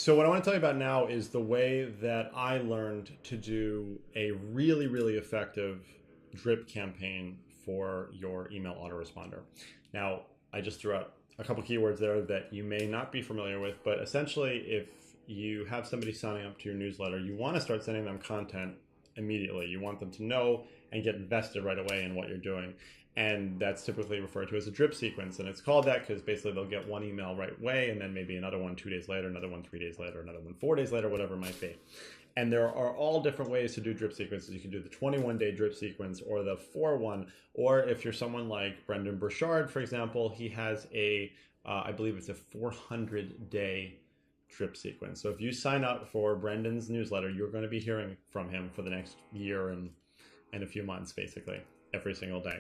So what I want to tell you about now is the way that I learned to do a really, really effective drip campaign for your email autoresponder. Now, I just threw out a couple keywords there that you may not be familiar with, but essentially if you have somebody signing up to your newsletter, you want to start sending them content immediately. You want them to know and get invested right away in what you're doing. And that's typically referred to as a drip sequence. And it's called that because basically they'll get one email right away, and then maybe another one 2 days later, another one 3 days later, another one 4 days later, whatever it might be. And there are all different ways to do drip sequences. You can do the 21-day drip sequence or the 4-1, or if you're someone like Brendan Burchard, for example, he has I believe it's a 400-day drip sequence. So if you sign up for Brendan's newsletter, you're going to be hearing from him for the next year and a few months, basically, every single day,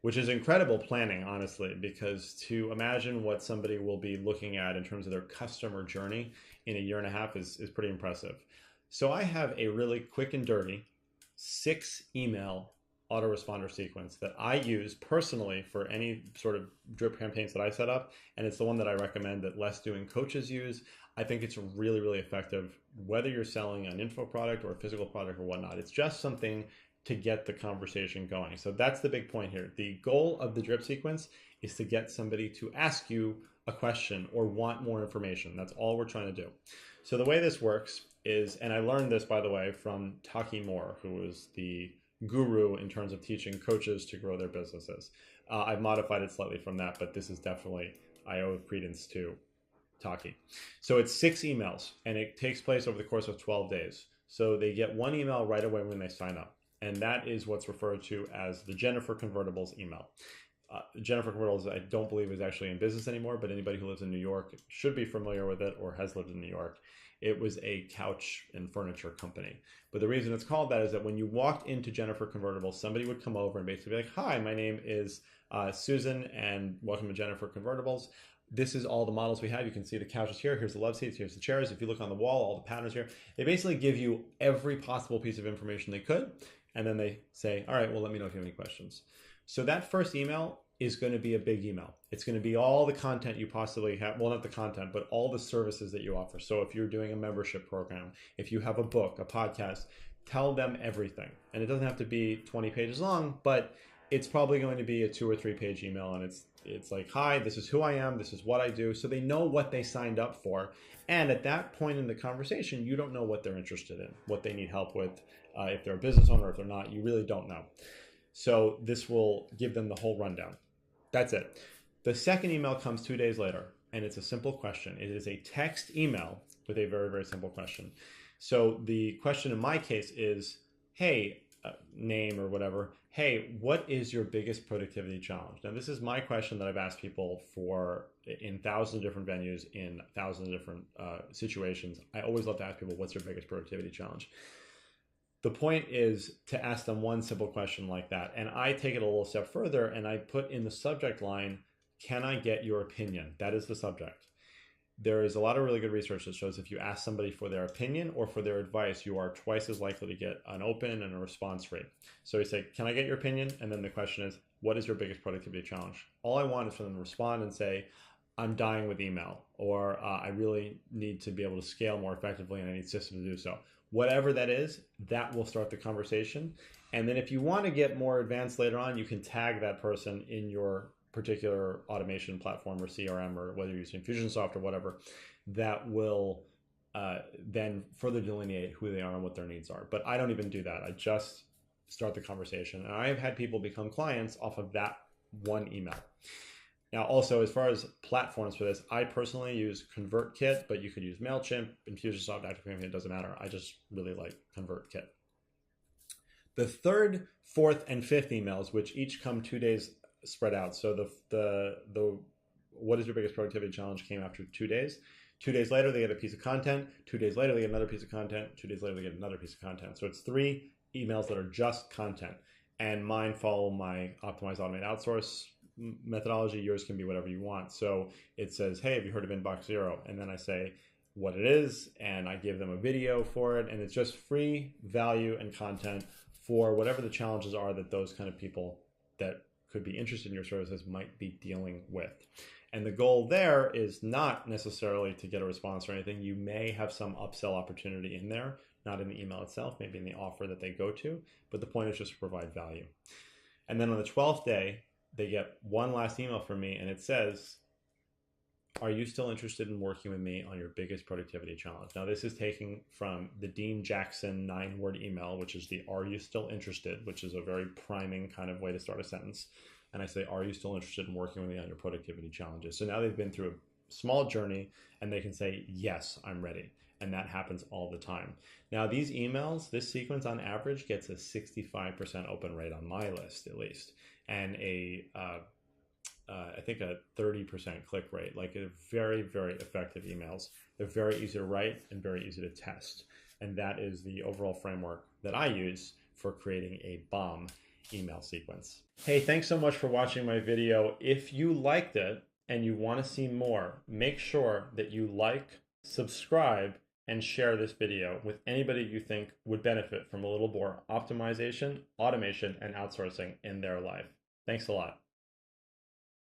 which is incredible planning, honestly, because to imagine what somebody will be looking at in terms of their customer journey in a year and a half is pretty impressive. So I have a really quick and dirty 6-email autoresponder sequence that I use personally for any sort of drip campaigns that I set up. And it's the one that I recommend that less.do coaches use. I think it's really, really effective, whether you're selling an info product or a physical product or whatnot. It's just something to get the conversation going. So that's the big point here. The goal of the drip sequence is to get somebody to ask you a question or want more information. That's all we're trying to do. So the way this works is, and I learned this, by the way, from Taki Moore, who is the guru in terms of teaching coaches to grow their businesses. I've modified it slightly from that, but this is definitely, I owe credence to Taki. So it's 6 emails, and it takes place over the course of 12 days. So they get one email right away when they sign up. And that is what's referred to as the Jennifer Convertibles email. Jennifer Convertibles, I don't believe, is actually in business anymore, but anybody who lives in New York should be familiar with it or has lived in New York. It was a couch and furniture company. But the reason it's called that is that when you walked into Jennifer Convertibles, somebody would come over and basically be like, "Hi, my name is Susan, and welcome to Jennifer Convertibles. This is all the models we have. You can see the couches here. Here's the love seats. Here's the chairs. If you look on the wall, all the patterns here." They basically give you every possible piece of information they could. And then they say, "All right, well, let me know if you have any questions." So that first email is going to be a big email. It's going to be all the content you possibly have. Well, not the content, but all the services that you offer. So if you're doing a membership program, if you have a book, a podcast, tell them everything. And it doesn't have to be 20 pages long, but it's probably going to be a 2 or 3 page email. And it's like, "Hi, this is who I am. This is what I do." So they know what they signed up for. And at that point in the conversation, you don't know what they're interested in, what they need help with. If they're a business owner, if they're not, you really don't know. So this will give them the whole rundown. That's it. The second email comes 2 days later, and it's a simple question. It is a text email with a very, very simple question. So the question in my case is, "Hey, name or whatever, hey, what is your biggest productivity challenge?" Now, this is my question that I've asked people for in thousands of different venues, in thousands of different situations. I always love to ask people, what's your biggest productivity challenge? The point is to ask them one simple question like that. And I take it a little step further and I put in the subject line, "Can I get your opinion?" That is the subject. There is a lot of really good research that shows if you ask somebody for their opinion or for their advice, you are twice as likely to get an open and a response rate. So you say, "Can I get your opinion?" And then the question is, "What is your biggest productivity challenge?" All I want is for them to respond and say, "I'm dying with email," or "I really need to be able to scale more effectively and I need systems to do so." Whatever that is, that will start the conversation. And then if you want to get more advanced later on, you can tag that person in your particular automation platform or CRM, or whether you're using Infusionsoft or whatever, that will then further delineate who they are and what their needs are. But I don't even do that. I just start the conversation. And I have had people become clients off of that one email. Now, also, as far as platforms for this, I personally use ConvertKit, but you could use MailChimp, Infusionsoft, ActiveCampaign, it doesn't matter. I just really like ConvertKit. The third, fourth, and fifth emails, which each come 2 days spread out. So the "What is your biggest productivity challenge?" came after 2 days. 2 days later, they get a piece of content. 2 days later, they get another piece of content. 2 days later, they get another piece of content. So it's 3 emails that are just content. And mine follow my Optimize, Automate, Outsource methodology. Yours can be whatever you want. So it says, "Hey, have you heard of Inbox Zero?" And then I say what it is, and I give them a video for it. And it's just free value and content for whatever the challenges are that those kind of people that could be interested in your services might be dealing with. And the goal there is not necessarily to get a response or anything. You may have some upsell opportunity in there, not in the email itself, maybe in the offer that they go to, but the point is just to provide value. And then on the 12th day, they get one last email from me, and it says, are you still interested in working with me on your biggest productivity challenge? Now, this is taken from the Dean Jackson 9-word email, which is the are you still interested, which is a very priming kind of way to start a sentence. And I say, are you still interested in working with me on your productivity challenges? So now they've been through a small journey and they can say, yes, I'm ready. And that happens all the time. Now, these emails, this sequence on average gets a 65% open rate on my list, at least, and I think a 30% click rate. Like, a very, very effective emails. They're very easy to write and very easy to test. And that is the overall framework that I use for creating a bomb email sequence. Hey, thanks so much for watching my video. If you liked it and you want to see more, make sure that you like, subscribe, and share this video with anybody you think would benefit from a little more optimization, automation, and outsourcing in their life. Thanks a lot.